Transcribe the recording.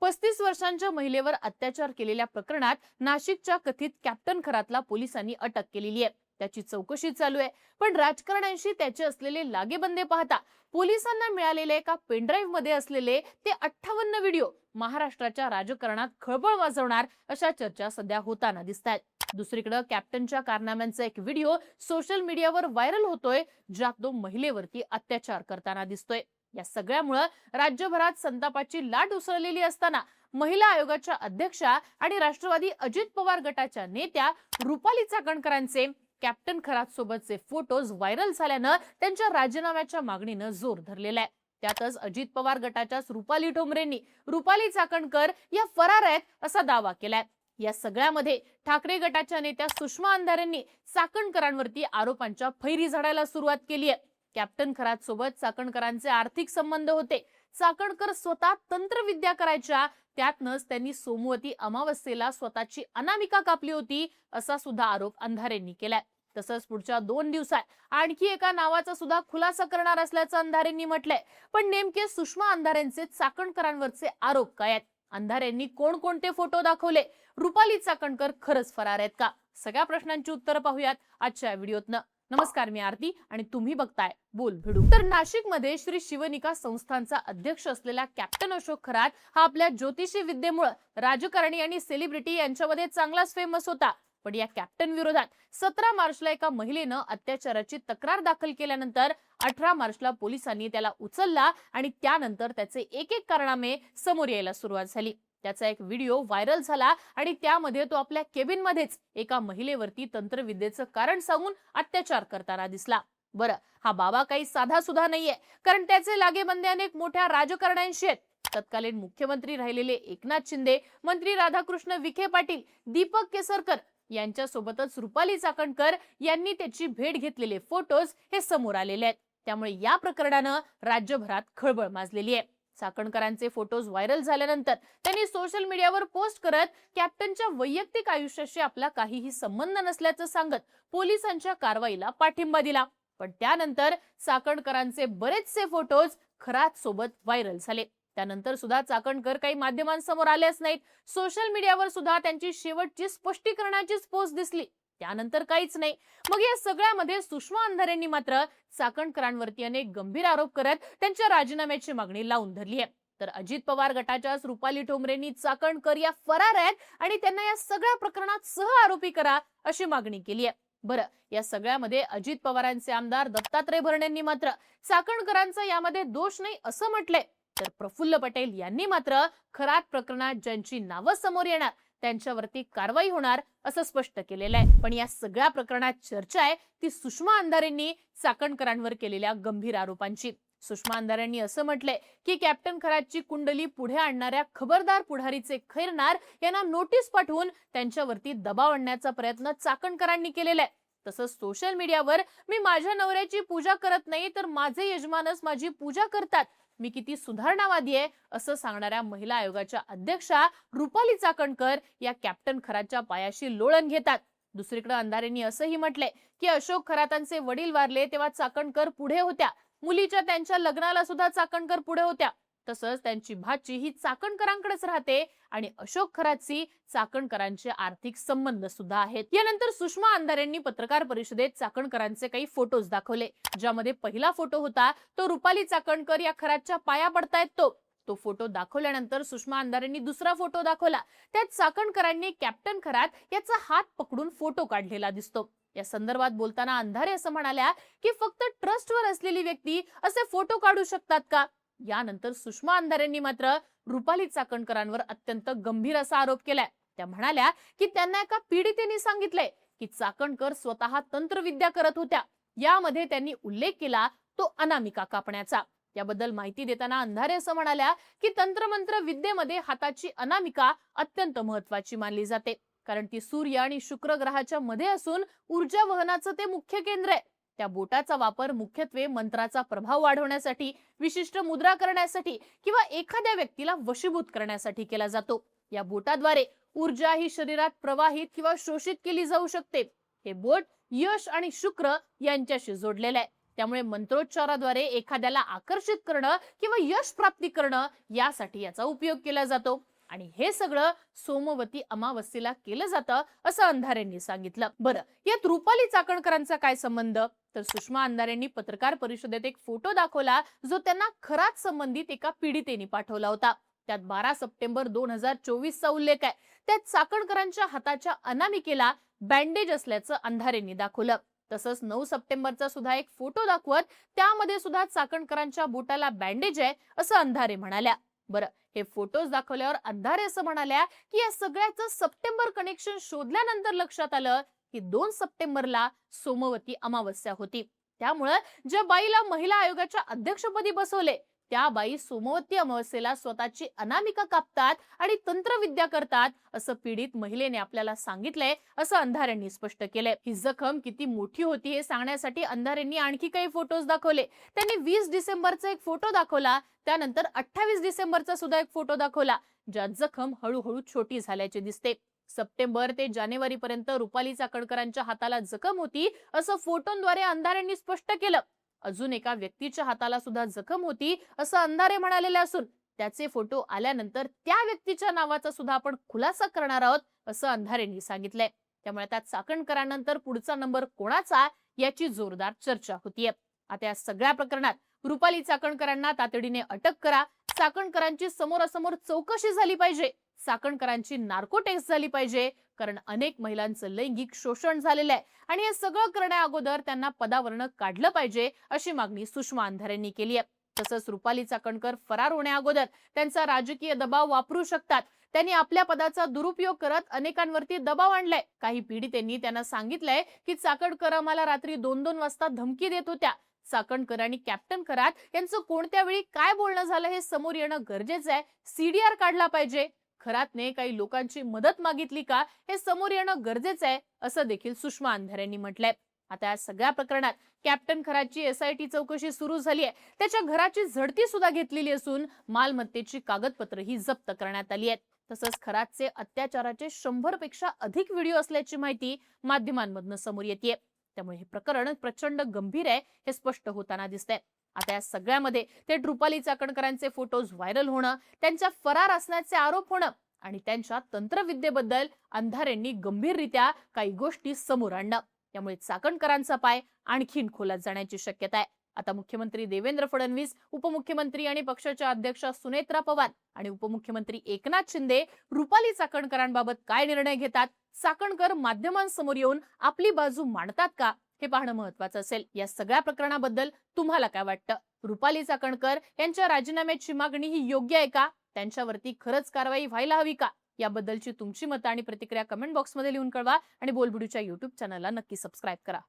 35 वर्षांच्या महिलेवर अत्याचार केलेल्या प्रकरणात नाशिकच्या कथित कॅप्टन खरातला पोलिसांनी अटक केलेली आहे। त्याची चौकशी चालू आहे, पण राजकारण्यांशी त्याचे असलेले लागेबंदे पाहता पोलिसांना मिळालेले एका पेनड्राईव्ह मध्ये असलेले ते 58 व्हिडिओ महाराष्ट्राच्या राजकारणात खळबळ माजवणार अशा चर्चा सध्या होताना दिसतात। दुसरीकडे कॅप्टनच्या कारनाम्यांचा एक व्हिडिओ सोशल मीडियावर व्हायरल होतोय, ज्यात तो महिलेवरती अत्याचार करताना दिसतोय। या सगळ्यामुळे राज्यभरात संतापाची लाट उसळलेली असताना महिला आयोगाच्या अध्यक्षा आणि राष्ट्रवादी अजित पवार गटाच्या नेत्या रुपाली चाकणकरांचे कॅप्टन खरात सोबतचे फोटोज व्हायरल झाल्यानं त्यांच्या राजीनाम्याच्या मागणीनं जोर धरलेला आहे। त्यातच अजित पवार गटाच्याच रुपाली ठोंबरेंनी रुपाली चाकणकर या फरार आहेत असा दावा केलाय। या सगळ्यामध्ये ठाकरे गटाच्या नेत्या सुषमा अंधारेंनी चाकणकरांवरती आरोपांच्या फैरी झाडायला सुरुवात केली आहे। कॅप्टन खरात सोबत चाकणकरांचे आर्थिक संबंध होते। चाकणकर स्वतः तंत्रविद्या करायच्या, त्यातनच त्यांनी सोमवती अमावस्येला स्वतःची अनामिका कापली होती असा सुद्धा आरोप अंधारेंनी केलाय। तसंच पुढच्या 2 दिवसात आणखी एका नावाचा सुद्धा खुलासा करणार असल्याचं अंधारेंनी म्हटलंय। पण नेमके सुषमा अंधारेंचे चाकणकरांवरचे आरोप काय आहेत? अंधारेंनी कोणकोणते फोटो दाखवले? रुपाली चाकणकर खरंच फरार आहेत का? सगळ्या प्रश्नांची उत्तरं पाहूयात आजच्या व्हिडिओतनं। नमस्कार, मी आरती आणि तुम्ही बघताय बोल भिडू। तर नाशिकमध्ये श्री शिवनिका संस्थानचा अध्यक्ष असलेला कॅप्टन अशोक खरात हा आपल्या ज्योतिषी विद्येमुळे राजकारणी आणि सेलिब्रिटी यांच्यामध्ये चांगलाच फेमस होता। पण या कॅप्टन विरोधात 17 मार्चला एका महिलेनं अत्याचाराची तक्रार दाखल केल्यानंतर 18 मार्चला पोलिसांनी त्याला उचलला आणि त्यानंतर त्याचे एक कारणामे समोर यायला सुरुवात झाली। त्याचा एक व्हिडिओ व्हायरल झाला आणि त्यामध्ये तो आपल्या केबिन मध्येच एका महिलेवरती तंत्रविद्येचं कारण सांगून अत्याचार करताना दिसला। बरं, हा बाबा काही साधा सुद्धा नाहीये, कारण त्याचे लागेबंदे अनेक मोठ्या राजकारण्यांशी आहेत। तत्कालीन मुख्यमंत्री राहिलेले एकनाथ शिंदे, मंत्री राधाकृष्ण विखे पाटील, दीपक केसरकर यांच्या सोबतच रुपाली चाकणकर यांनी त्याची भेट घेतलेले फोटोज हे समोर आलेले आहेत। त्यामुळे या प्रकरणानं राज्यभरात खळबळ माजलेली आहे। चाकणकरांचे फोटोज व्हायरल झाल्यानंतर त्यांनी सोशल मीडियावर पोस्ट करत कॅप्टनच्या वैयक्तिक आयुष्याशी आपला काहीही संबंध नसल्याचं सांगत पोलिसांच्या कारवाईला पाठिंबा दिला। पण त्यानंतर चाकणकरांचे बरेचसे फोटोज खरात सोबत व्हायरल झाले। त्यानंतर सुद्धा चाकणकर काही माध्यमांसमोर आलेच नाहीत। सोशल मीडियावर सुद्धा त्यांची शेवटची स्पष्टीकरणाचीच पोस्ट दिसली, त्यानंतर काहीच नाही। मग या सगळ्यामध्ये सुषमा अंधारेंनी मात्र चाकणकरांवरती अनेक गंभीर आरोप करत त्यांच्या राजीनाम्याची मागणी लावून धरली आहे। तर अजित पवार गटाच्याच रुपाली ठोंबरेंनी चाकणकर या फरार आहेत आणि त्यांना या सगळ्या प्रकरणात सह आरोपी करा अशी मागणी केली आहे। बरं, या सगळ्यामध्ये अजित पवारांचे आमदार दत्तात्रय भरणेंनी मात्र चाकणकरांचा यामध्ये दोष नाही असं म्हटलंय। तर प्रफुल्ल पटेल यांनी मात्र खरात प्रकरणात ज्यांची नावं समोर येणार त्यांच्यावरती कारवाई होणार असं स्पष्ट केलेलं आहे। पण या सगळ्या प्रकरणात चर्चा आहे ती सुषमा अंधारेंनी चाकणकरांवर केलेल्या गंभीर आरोपांची। सुषमा अंधारेंनी असं म्हटलंय की कॅप्टन खरातची कुंडली पुढे आणणाऱ्या खबरदार पुढारीचे खैरनार यांना नोटीस पाठवून त्यांच्यावरती दबाव आणण्याचा प्रयत्न चाकणकरांनी केलेला आहे। तसंच सोशल मीडियावर मी माझ्या नवऱ्याची पूजा करत नाही तर माझे यजमानच माझी पूजा करतात, मी किती सुधारणावादी आहे असं सांगणाऱ्या महिला आयोगाच्या अध्यक्षा रुपाली चाकणकर या कॅप्टन खरातच्या पायाशी लोळण घेतात। दुसरीकडे अंधारेंनी असंही म्हटलंय की अशोक खरातांचे वडील वारले तेव्हा चाकणकर पुढे होत्या, मुलीच्या त्यांच्या लग्नाला सुद्धा चाकणकर पुढे होत्या। तसंच त्यांची भाची ही चाकणकरांकडेच राहते आणि अशोक खरातची चाकणकरांचे आर्थिक संबंध सुद्धा आहेत। यानंतर सुषमा अंधारेंनी पत्रकार परिषदेत चाकणकरांचे काही फोटोज दाखवले, ज्यामध्ये पहिला फोटो होता तो रुपाली चाकणकर या खरातच्या पाया पडतायत तो फोटो दाखवल्यानंतर सुषमा अंधारेंनी दुसरा फोटो दाखवला, त्यात चाकणकरांनी कॅप्टन खरात याचा हात पकडून फोटो काढलेला दिसतो। या संदर्भात बोलताना अंधारे असं म्हणाल्या की फक्त ट्रस्टवर असलेली व्यक्ती असे फोटो काढू शकतात का? यानंतर सुषमा अंधारेंनी मात्र रुपाली चाकणकरांवर अत्यंत गंभीर असा आरोप केलाय। त्या म्हणाल्या की त्यांना एका पीडितेने सांगितलंय की चाकणकर स्वतः तंत्रविद्या करत होत्या, यामध्ये त्यांनी उल्लेख केला तो अनामिका कापण्याचा। याबद्दल माहिती देताना अंधारे असं म्हणाल्या की तंत्रमंत्र विद्येमध्ये हाताची अनामिका अत्यंत महत्वाची मानली जाते, कारण ती सूर्य आणि शुक्र ग्रहाच्या मध्ये असून ऊर्जा वहनाचं ते मुख्य केंद्र आहे। त्या बोटाचा वापर मुख्यत्वे मंत्राचा प्रभाव वाढवण्यासाठी, विशिष्ट मुद्रा करण्यासाठी किंवा एखाद्या व्यक्तीला वशीभूत करण्यासाठी केला जातो। या बोटाद्वारे ऊर्जा ही शरीरात प्रवाहित किंवा शोषित केली जाऊ शकते। हे बोट यश आणि शुक्र यांच्याशी जोडलेलं आहे। त्यामुळे मंत्रोच्चाराद्वारे एखाद्याला आकर्षित करणं किंवा यश प्राप्ती करणं यासाठी याचा उपयोग केला जातो आणि हे सगळं सोमवती अमावस्येला केलं जातं असं अंधारेंनी सांगितलं. बरं, यात रुपाली चाकणकरांचा काय संबंध? तर सुषमा अंधारेंनी पत्रकार परिषदेत एक फोटो दाखवला जो त्यांना खराच संबंधित एका पीडितेने पाठवला होता. त्यात 12 सप्टेंबर 2024 चा उल्लेख आहे. त्यात चाकणकरांच्या हाताच्या अनामिकेला बँडेज असल्याचं अंधारेंनी दाखवलं. तसंच 9 सप्टेंबरचा सुद्धा एक फोटो दाखवत त्यामध्ये सुद्धा चाकणकरांच्या बोटाला बँडेज आहे असं अंधारे म्हणाल्या. बरं, हे फोटोज दाखवल्यावर अंधारे असं म्हणाल्या की या सगळ्याचं सप्टेंबर कनेक्शन शोधल्यानंतर लक्षात आलं की 2 सप्टेंबरला सोमवती अमावस्या होती. त्यामुळे ज्या बाईला महिला आयोगाच्या अध्यक्षपदी बसवले त्या बाई सोमवती अमावस्येला स्वतःची अनामिका कापतात आणि तंत्रविद्या करतात असं पीडित महिलेने आपल्याला सांगितलंय असं अंधारेंनी स्पष्ट केलंय. ही जखम किती मोठी होती हे सांगण्यासाठी अंधारेंनी आणखी काही फोटोज दाखवले. त्यांनी 20 डिसेंबरचा एक फोटो दाखवला, त्यानंतर 28 डिसेंबरचा सुद्धा एक फोटो दाखवला ज्यात जखम हळूहळू छोटी झाल्याचे दिसते. सप्टेंबर ते जानेवारी पर्यंत रुपाली चाकणकरांच्या हाताला जखम होती असं फोटोंद्वारे अंधारेंनी स्पष्ट केलं. अजून एका व्यक्तीच्या हाताला सुद्धा जखम होती असं अंधारे म्हणालेले असून त्याचे फोटो आल्यानंतर त्या व्यक्तीच्या नावाचा सुद्धा आपण खुलासा करणार आहोत असं अंधारेंनी सांगितलंय. त्यामुळे त्या चाकणकरांनंतर पुढचा नंबर कोणाचा याची जोरदार चर्चा होतीये. आता या सगळ्या प्रकरणात रुपाली चाकणकरांना तातडीने अटक करा. चाकणकरांची समोरासमोर चौकशी झाली पाहिजे. चाकणकरांची नार्को टेस्ट झाली पाहिजे, कारण अनेक महिलांचं लैंगिक शोषण झालेलं आहे आणि हे सगळं करण्या अगोदर त्यांना पदावरनं काढलं पाहिजे अशी मागणी सुषमा अंधारेंनी केली आहे. तसंच रुपाली चाकणकर फरार होण्या अगोदर त्यांचा राजकीय दबाव वापरू शकतात. त्यांनी आपल्या पदाचा दुरुपयोग करत अनेकांवरती दबाव आणलाय. काही पीडितांनी त्यांना सांगितलंय की चाकणकर आम्हाला रात्री 2-2 वाजता धमकी देत होत्या. चाकणकर आणि कॅप्टन खरात यांचं कोणत्या वेळी काय बोलणं झालं हे समोर येणं गरजेचं आहे. सीडीआर काढला पाहिजे. खरातने काही लोकांची मदत मागितली का हे समोर येणं गरजेचं आहे असं देखील सुषमा अंधारेंनी म्हटलंय. आता या सगळ्या प्रकरणात कॅप्टन खरातची एसआयटी चौकशी सुरू झाली आहे. त्याच्या घराची झडती सुद्धा घेतलेली असून मालमत्तेची कागदपत्रही जप्त करण्यात आली आहेत. तसंच खरातचे अत्याचाराचे 100 पेक्षा अधिक व्हिडिओ असल्याची माहिती माध्यमांमधून समोर येते. त्यामुळे हे प्रकरण प्रचंड गंभीर आहे हे स्पष्ट होताना दिसतंय. आता या सगळ्यामध्ये ते रुपाली चाकणकरांचे फोटोज व्हायरल होणं, त्यांच्या फरार असण्याचे आरोप होणं आणि त्यांच्या तंत्रविद्येबद्दल अंधारेंनी गंभीररित्या काही गोष्टी समोर आणणं, त्यामुळे चाकणकरांचा पाय आणखीन खोलात जाण्याची शक्यता आहे. आता मुख्यमंत्री देवेंद्र फडणवीस, उपमुख्यमंत्री आणि पक्षाच्या अध्यक्षा सुनेत्रा पवार आणि उपमुख्यमंत्री एकनाथ शिंदे रुपाली चाकणकरांबाबत काय निर्णय घेतात? चाकणकर माध्यमांसमोर येऊन आपली बाजू मांडतात का हे पाहणं महत्त्वाचं असेल. या सगळ्या प्रकरणाबद्दल तुम्हाला काय वाटतं? रुपाली चाकणकर यांच्या राजीनाम्याची मागणी ही योग्य आहे का? त्यांच्यावरती खरंच कारवाई व्हायला हवी का? याबद्दलची तुमची मतं आणि प्रतिक्रिया कमेंट बॉक्समध्ये लिहून कळवा आणि बोलबिडूच्या YouTube चॅनलला नक्की सबस्क्राईब करा.